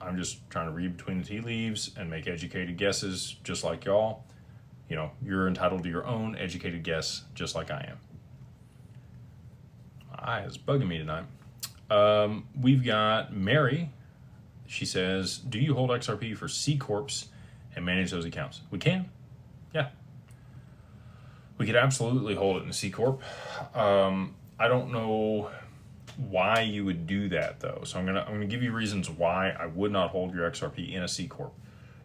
I'm just trying to read between the tea leaves and make educated guesses just like y'all. You know, you're entitled to your own educated guess just like I am. My eye is bugging me tonight. We've got Mary. She says, do you hold XRP for C Corps and manage those accounts? We can. Yeah. We could absolutely hold it in a C Corp. I don't know why you would do that though. So I'm gonna give you reasons why I would not hold your XRP in a C Corp.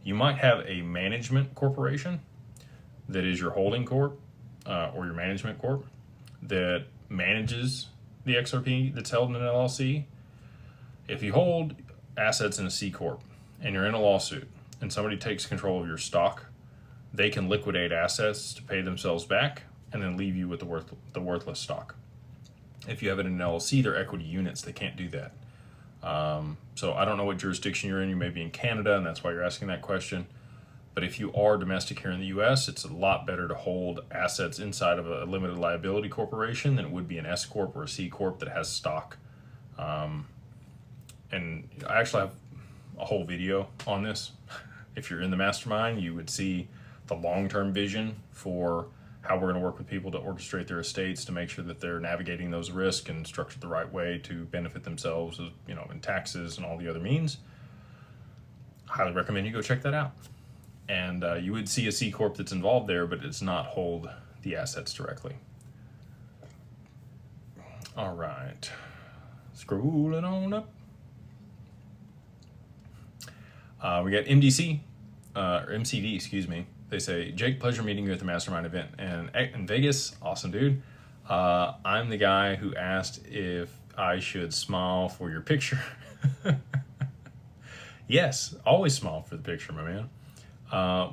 You might have a management corporation that is your holding corp or your management corp that manages the XRP that's held in an LLC. If you hold assets in a C Corp and you're in a lawsuit and somebody takes control of your stock, they can liquidate assets to pay themselves back and then leave you with the worthless stock. If you have it in an LLC, they're equity units. They can't do that. So I don't know what jurisdiction you're in. You may be in Canada, and that's why you're asking that question. But if you are domestic here in the U.S., it's a lot better to hold assets inside of a limited liability corporation than it would be an S Corp or a C Corp that has stock. And I actually have a whole video on this. If you're in the mastermind, you would see the long-term vision for how we're going to work with people to orchestrate their estates to make sure that they're navigating those risks and structured the right way to benefit themselves, you know, in taxes and all the other means. Highly recommend you go check that out. And you would see a C Corp that's involved there, but it's not hold the assets directly. All right, scrolling on up. We got MDC, or MCD, excuse me. They say, Jake, pleasure meeting you at the Mastermind event in Vegas. Awesome, dude. I'm the guy who asked if I should smile for your picture. Yes, always smile for the picture, my man.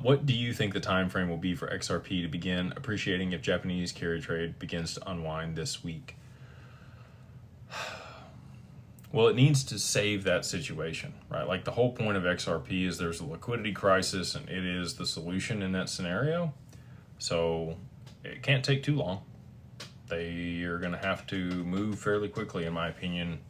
What do you think the time frame will be for XRP to begin appreciating if Japanese carry trade begins to unwind this week? Well, it needs to save that situation, right? Like the whole point of XRP is there's a liquidity crisis and it is the solution in that scenario. So it can't take too long. They are going to have to move fairly quickly, in my opinion,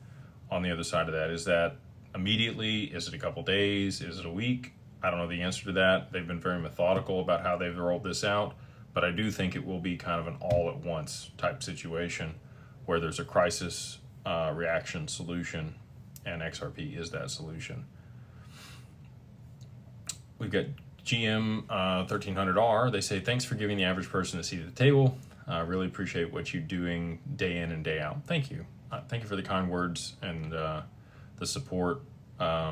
on the other side of that. Is that immediately? Is it a couple days? Is it a week? I don't know the answer to that. They've been very methodical about how they've rolled this out, but I do think it will be kind of an all-at-once type situation where there's a crisis reaction solution, and XRP is that solution. We've got GM 1300R. They say, thanks for giving the average person a seat at the table. Really appreciate what you're doing day in and day out. Thank you. Thank you for the kind words and the support.